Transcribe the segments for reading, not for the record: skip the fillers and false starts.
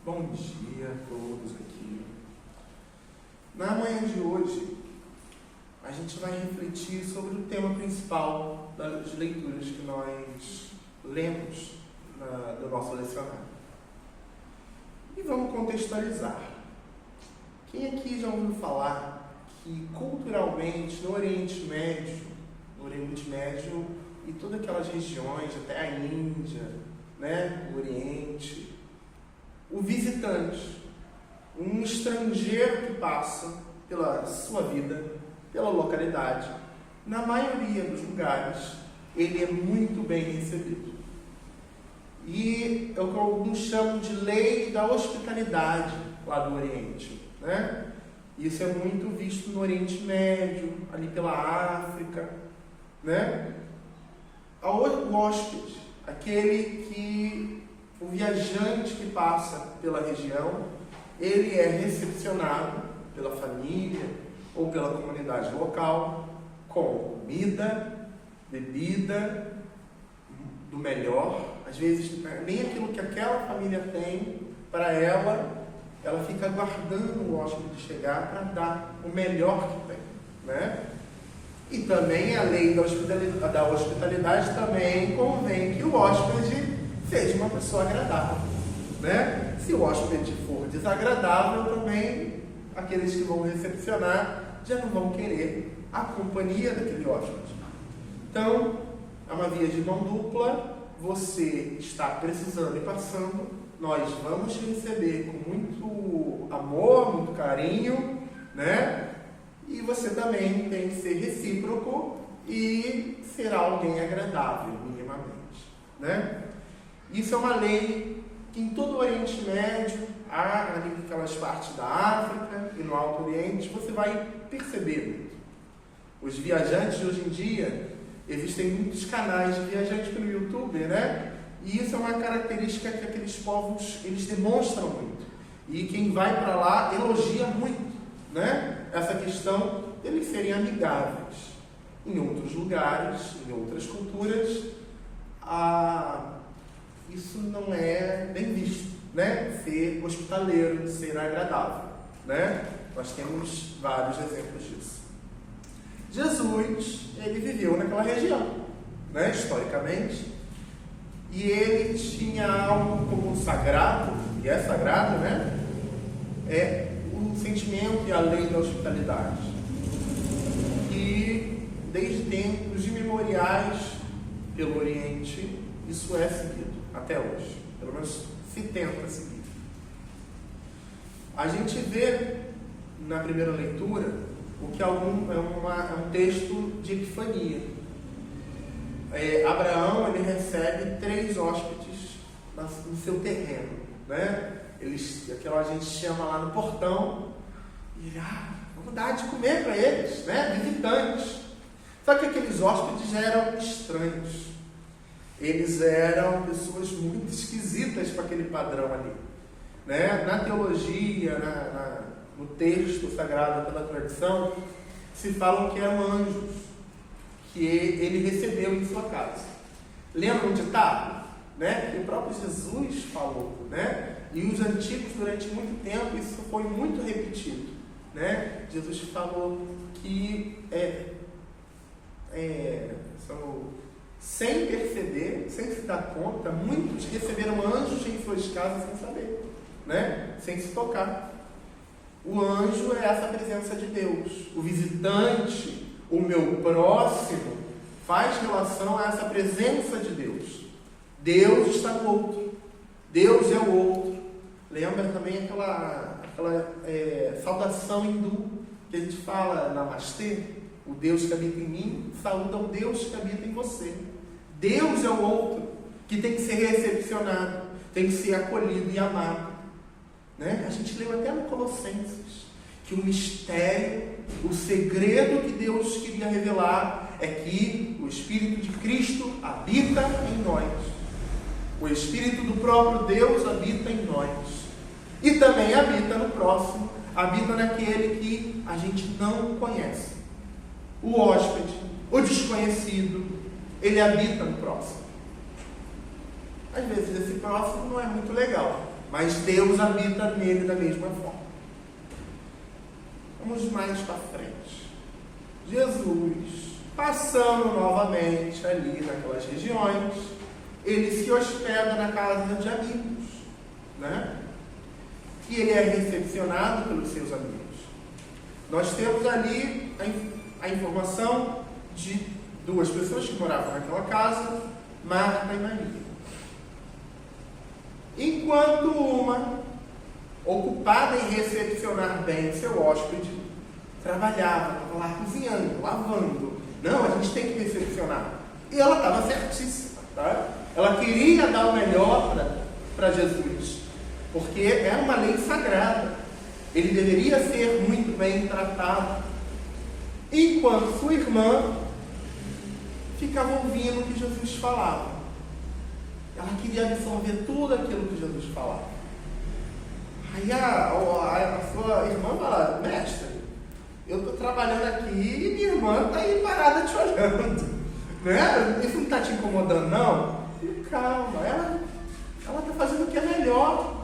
Bom dia a todos aqui. Na manhã de hoje, a gente vai refletir sobre o tema principal das leituras que nós lemos do nosso lecionário. E vamos contextualizar. Quem aqui já ouviu falar que culturalmente no Oriente Médio e todas aquelas regiões, até a Índia, o Oriente, o visitante, um estrangeiro que passa pela sua vida, pela localidade, na maioria dos lugares, ele é muito bem recebido. E é o que alguns chamam de lei da hospitalidade lá do Oriente, Isso é muito visto no Oriente Médio, ali pela África, O hóspede, o viajante que passa pela região, ele é recepcionado pela família ou pela comunidade local com comida, bebida, do melhor. Às vezes, nem aquilo que aquela família tem para ela fica aguardando o hóspede chegar para dar o melhor que tem, E também a lei da hospitalidade também convém que o hóspede seja uma pessoa agradável, Se o hóspede for desagradável, também aqueles que vão recepcionar já não vão querer a companhia daquele hóspede. Então, é uma via de mão dupla. Você está precisando e passando, nós vamos te receber com muito amor, muito carinho, E você também tem que ser recíproco e ser alguém agradável, minimamente, Isso é uma lei que em todo o Oriente Médio, ali naquelas partes da África e no Alto Oriente, você vai perceber muito. Os viajantes de hoje em dia, existem muitos canais de viajantes pelo YouTube, E isso é uma característica que aqueles povos, eles demonstram muito. E quem vai para lá elogia muito, Essa questão deles serem amigáveis. Em outros lugares, em outras culturas, isso não é bem visto, Ser hospitaleiro, ser agradável, Nós temos vários exemplos disso. Jesus, ele viveu naquela região, historicamente, e ele tinha algo como sagrado, e é sagrado, É o sentimento e a lei da hospitalidade. E desde tempos imemoriais pelo Oriente, isso é seguido até hoje, pelo menos se tenta seguir. A gente vê na primeira leitura o que é um texto de Epifania. Abraão, ele recebe 3 hóspedes no seu terreno, Aquela a gente chama lá no portão, e ele, vamos dar de comer para eles, visitantes. Só que aqueles hóspedes eram estranhos, eles eram pessoas muito esquisitas para aquele padrão ali, Na teologia, no texto sagrado pela tradição, se falam que eram anjos que ele recebeu em sua casa. Lembra um ditado? Que o próprio Jesus falou, E os antigos, durante muito tempo, isso foi muito repetido, Jesus falou que sem perceber, sem se dar conta, muitos receberam anjos em suas casas sem saber, sem se tocar. O anjo é essa presença de Deus. O visitante, o meu próximo, faz relação a essa presença de Deus. Deus está no outro. Deus é o outro. Lembra também aquela saudação hindu que a gente fala, Namastê? O Deus que habita em mim saúda o Deus que habita em você. Deus é o outro, que tem que ser recepcionado, tem que ser acolhido e amado. A gente leu até no Colossenses que o mistério, o segredo que Deus queria revelar é que o Espírito de Cristo habita em nós. O Espírito do próprio Deus habita em nós. E também habita no próximo, habita naquele que a gente não conhece. O hóspede, o desconhecido, ele habita no próximo. Às vezes esse próximo não é muito legal, mas Deus habita nele da mesma forma. Vamos mais para frente. Jesus, passando novamente ali naquelas regiões, ele se hospeda na casa de amigos, né? E ele é recepcionado pelos seus amigos. Nós temos ali a informação de duas pessoas que moravam naquela casa, Marta e Maria. Enquanto uma, ocupada em recepcionar bem seu hóspede, trabalhava, estava lá cozinhando, lavando. Não, a gente tem que recepcionar. E ela estava certíssima, tá? Ela queria dar o melhor para Jesus, porque era uma lei sagrada. Ele deveria ser muito bem tratado. Enquanto sua irmã ficava ouvindo o que Jesus falava. Ela queria absorver tudo aquilo que Jesus falava. Aí a sua irmã fala: mestre, eu estou trabalhando aqui e minha irmã está aí parada te olhando. Né? Isso não está te incomodando, não? E calma, ela está fazendo o que é melhor.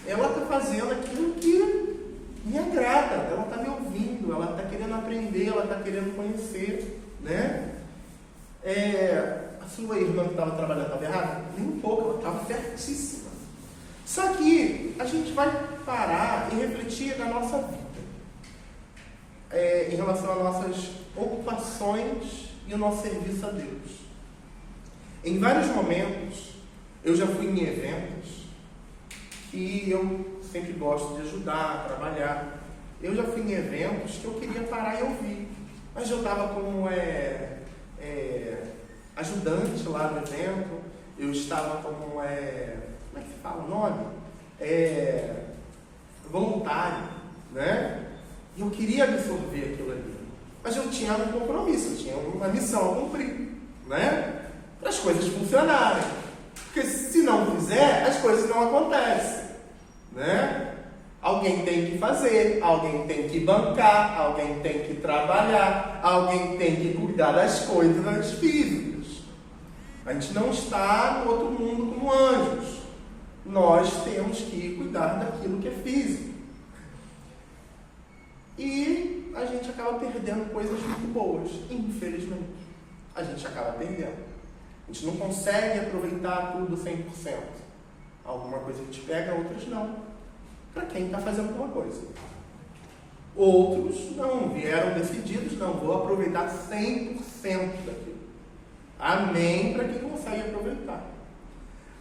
Ela está fazendo aquilo que me agrada. Ela está me ouvindo, ela está querendo aprender, ela está querendo conhecer. Né? A sua irmã que estava trabalhando estava errada? Nem um pouco, ela estava certíssima. Só que a gente vai parar e refletir na nossa vida, em relação às nossas ocupações e o nosso serviço a Deus. Em vários momentos, eu já fui em eventos e eu sempre gosto de ajudar, trabalhar. Eu já fui em eventos que eu queria parar e ouvir, mas eu estava como ajudante lá no evento, eu estava como, como é que se fala o nome? Voluntário, né? E eu queria absorver aquilo ali, mas eu tinha um compromisso, eu tinha uma missão a cumprir, né? Para as coisas funcionarem, porque se não fizer, as coisas não acontecem, né? Alguém tem que fazer, alguém tem que bancar, alguém tem que trabalhar, alguém tem que cuidar das coisas físicas. A gente não está no outro mundo como anjos. Nós temos que cuidar daquilo que é físico. E a gente acaba perdendo coisas muito boas, infelizmente. A gente acaba perdendo. A gente não consegue aproveitar tudo 100%. Alguma coisa a gente pega, outras não. Para quem está fazendo alguma coisa. Outros não, vieram decididos, não, vou aproveitar 100% daquilo. Amém para quem consegue aproveitar.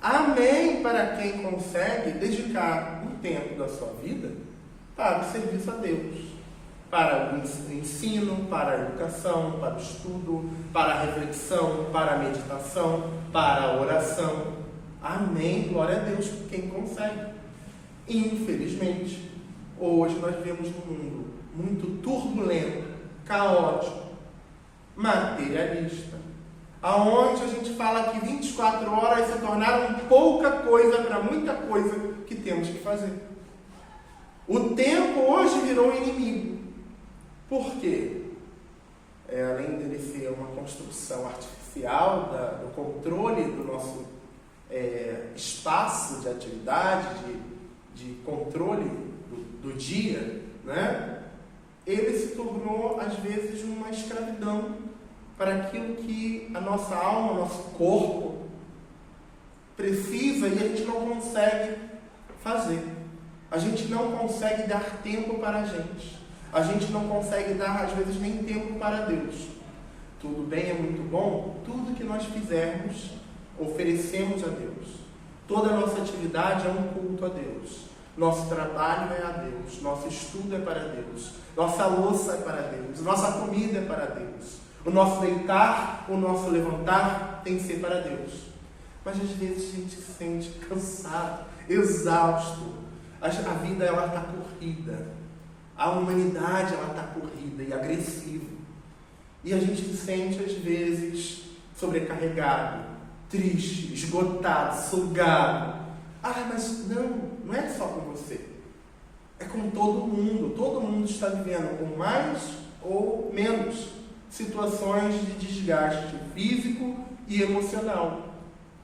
Amém para quem consegue dedicar um tempo da sua vida para o serviço a Deus, para o ensino, para a educação, para o estudo, para a reflexão, para a meditação, para a oração. Amém, glória a Deus por quem consegue. Infelizmente, hoje nós vivemos num mundo muito turbulento, caótico, materialista, aonde a gente fala que 24 horas se tornaram pouca coisa para muita coisa que temos que fazer. O tempo hoje virou inimigo. Por quê? Além dele ser uma construção artificial do controle do nosso espaço de atividade, de controle do dia, né? Ele se tornou, às vezes, uma escravidão para aquilo que a nossa alma, o nosso corpo precisa e a gente não consegue fazer. A gente não consegue dar tempo para a gente. A gente não consegue dar, às vezes, nem tempo para Deus. Tudo bem, é muito bom. Tudo que nós fizermos, oferecemos a Deus. Toda a nossa atividade é um culto a Deus. Nosso trabalho é a Deus. Nosso estudo é para Deus. Nossa louça é para Deus. Nossa comida é para Deus. O nosso deitar, o nosso levantar tem que ser para Deus. Mas às vezes a gente se sente cansado, exausto. A vida ela está corrida. A humanidade ela está corrida e agressiva. E a gente se sente às vezes sobrecarregado, triste, esgotado, sugado. Mas não é só com você. É com todo mundo. Todo mundo está vivendo com mais ou menos situações de desgaste físico e emocional.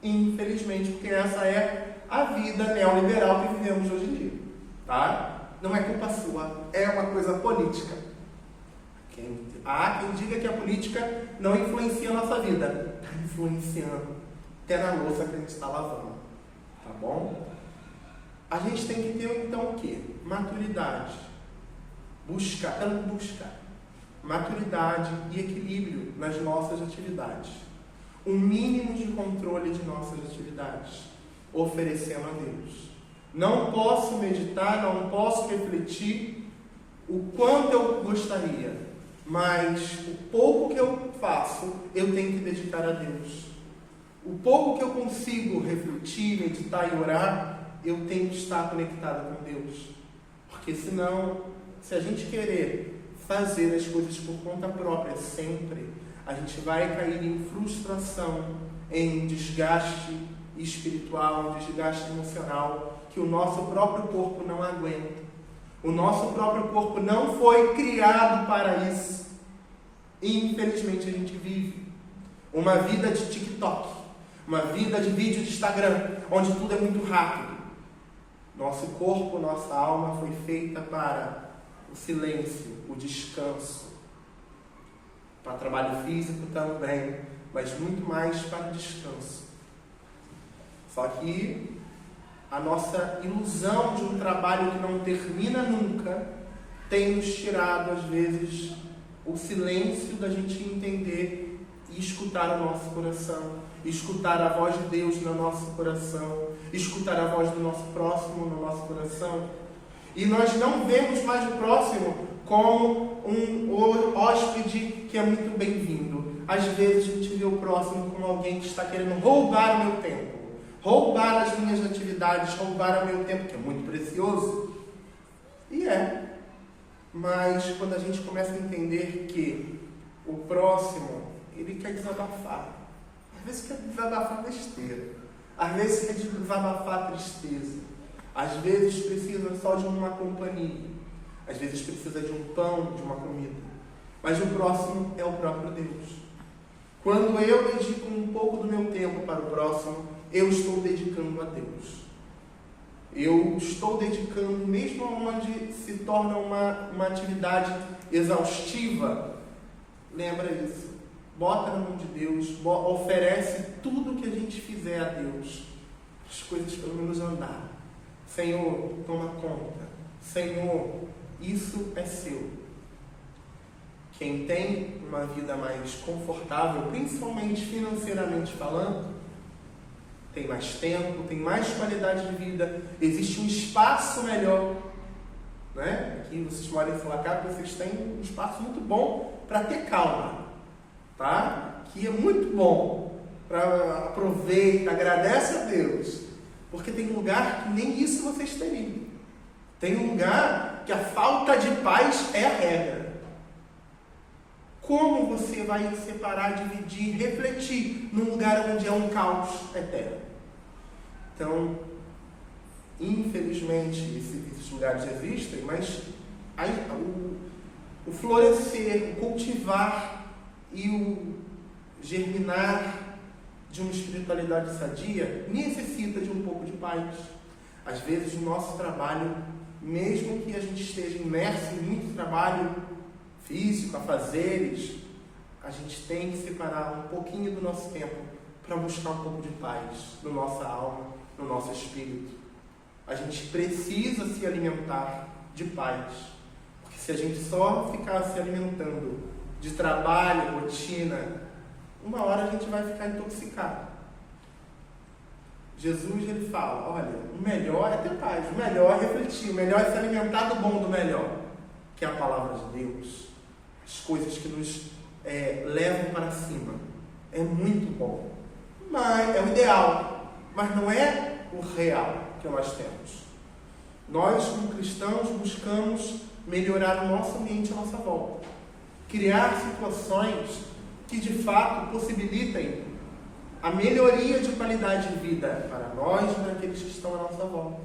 Infelizmente, porque essa é a vida neoliberal que vivemos hoje em dia. Tá? Não é culpa sua, é uma coisa política. Há quem diga que a política não influencia a nossa vida. Está influenciando até na louça que a gente está lavando. Tá bom? A gente tem que ter então o quê? Maturidade. Buscar. Maturidade e equilíbrio nas nossas atividades. Um mínimo de controle de nossas atividades, oferecendo a Deus. Não posso meditar, não posso refletir o quanto eu gostaria, mas o pouco que eu faço, eu tenho que dedicar a Deus. O pouco que eu consigo refletir, meditar e orar, eu tenho que estar conectado com Deus. Porque senão, se a gente querer fazer as coisas por conta própria sempre, a gente vai cair em frustração, em desgaste espiritual, em desgaste emocional, que o nosso próprio corpo não aguenta. O nosso próprio corpo não foi criado para isso. E, infelizmente, a gente vive uma vida de TikTok, uma vida de vídeo de Instagram, onde tudo é muito rápido. Nosso corpo, nossa alma foi feita para o silêncio, o descanso, para trabalho físico também, mas muito mais para o descanso. Só que a nossa ilusão de um trabalho que não termina nunca tem nos tirado, às vezes, o silêncio da gente entender e escutar o nosso coração, escutar a voz de Deus no nosso coração, escutar a voz do nosso próximo no nosso coração. E nós não vemos mais o próximo como um hóspede que é muito bem-vindo. Às vezes a gente vê o próximo como alguém que está querendo roubar o meu tempo, roubar as minhas atividades, roubar o meu tempo, que é muito precioso. E mas quando a gente começa a entender que o próximo, ele quer desabafar. Às vezes quer desabafar besteira. Às vezes quer desabafar tristeza. Às vezes precisa só de uma companhia. Às vezes precisa de um pão, de uma comida. Mas o próximo é o próprio Deus. Quando eu dedico um pouco do meu tempo para o próximo, eu estou dedicando a Deus. Eu estou dedicando, mesmo onde se torna uma atividade exaustiva, lembra isso. Bota na mão de Deus, oferece tudo que a gente fizer a Deus. As coisas pelo menos andar. Senhor, toma conta. Senhor, isso é seu. Quem tem uma vida mais confortável, principalmente financeiramente falando, tem mais tempo, tem mais qualidade de vida, existe um espaço melhor, né? Aqui vocês moram em Sorocaba, vocês têm um espaço muito bom para ter calma, tá? Que é muito bom, para aproveita, agradece a Deus, porque tem lugar que nem isso vocês teriam. Tem um lugar que a falta de paz é a regra. Como você vai separar, dividir, refletir num lugar onde é um caos eterno? Então, infelizmente, esses lugares existem, mas o florescer, o cultivar e o germinar de uma espiritualidade sadia necessita de um pouco de paz. Às vezes, o nosso trabalho, mesmo que a gente esteja imerso em muito trabalho físico, afazeres, a gente tem que separar um pouquinho do nosso tempo para buscar um pouco de paz na nossa alma, no nosso espírito. A gente precisa se alimentar de paz, porque se a gente só ficar se alimentando de trabalho, rotina, uma hora a gente vai ficar intoxicado. Jesus, ele fala, olha, o melhor é ter paz, o melhor é refletir, o melhor é se alimentar do bom do melhor, que é a palavra de Deus, as coisas que nos levam para cima. É muito bom, mas é o ideal, mas não é o real que nós temos. Nós, como cristãos, buscamos melhorar o nosso ambiente à nossa volta, criar situações que de fato possibilitem a melhoria de qualidade de vida para nós e para aqueles que estão à nossa volta.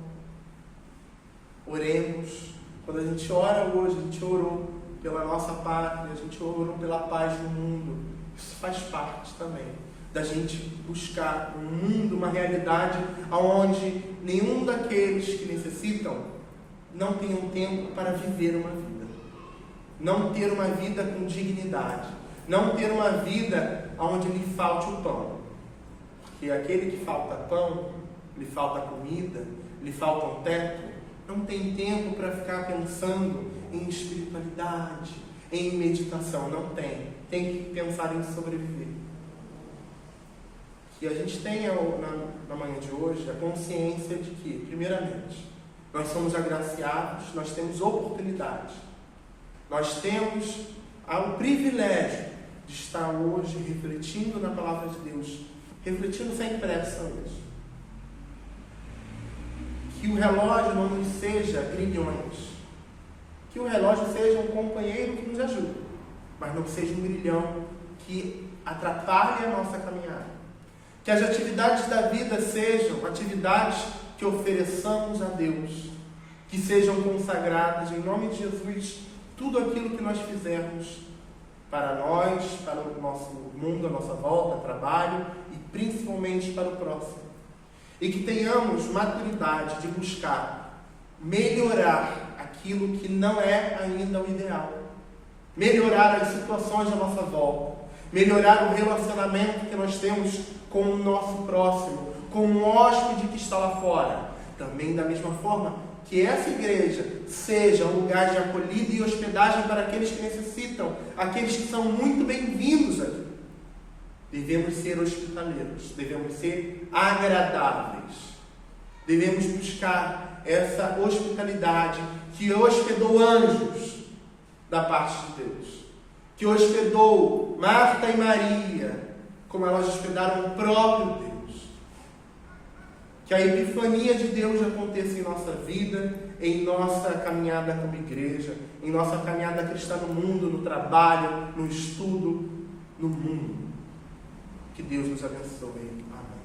Oremos. Quando a gente ora hoje, a gente orou pela nossa pátria, a gente orou pela paz no mundo. Isso faz parte também. da gente buscar um mundo, uma realidade onde nenhum daqueles que necessitam não tenham tempo para viver uma vida. Não ter uma vida com dignidade. Não ter uma vida onde lhe falte o pão. Porque aquele que falta pão, lhe falta comida, lhe falta um teto, não tem tempo para ficar pensando em espiritualidade, em meditação. Não tem. Tem que pensar em sobreviver. Que a gente tenha na manhã de hoje a consciência de que, primeiramente, nós somos agraciados, nós temos oportunidade. Nós temos o privilégio de estar hoje refletindo na palavra de Deus, refletindo sem pressa hoje. Que o relógio não nos seja grilhões, que o relógio seja um companheiro que nos ajude, mas não seja um grilhão que atrapalhe a nossa caminhada. Que as atividades da vida sejam atividades que ofereçamos a Deus, que sejam consagradas em nome de Jesus, tudo aquilo que nós fizermos para nós, para o nosso mundo, a nossa volta, trabalho e principalmente para o próximo. E que tenhamos maturidade de buscar melhorar aquilo que não é ainda o ideal. Melhorar as situações à nossa volta. Melhorar o relacionamento que nós temos com o nosso próximo, com o hóspede que está lá fora. Também da mesma forma que essa igreja seja um lugar de acolhida e hospedagem para aqueles que necessitam, aqueles que são muito bem-vindos aqui. Devemos ser hospitaleiros, devemos ser agradáveis, devemos buscar essa hospitalidade que hospedou anjos da parte de Deus, que hospedou Marta e Maria, como elas hospedaram o próprio Deus. Que a epifania de Deus aconteça em nossa vida, em nossa caminhada como igreja, em nossa caminhada cristã no mundo, no trabalho, no estudo, no mundo. Que Deus nos abençoe. Amém.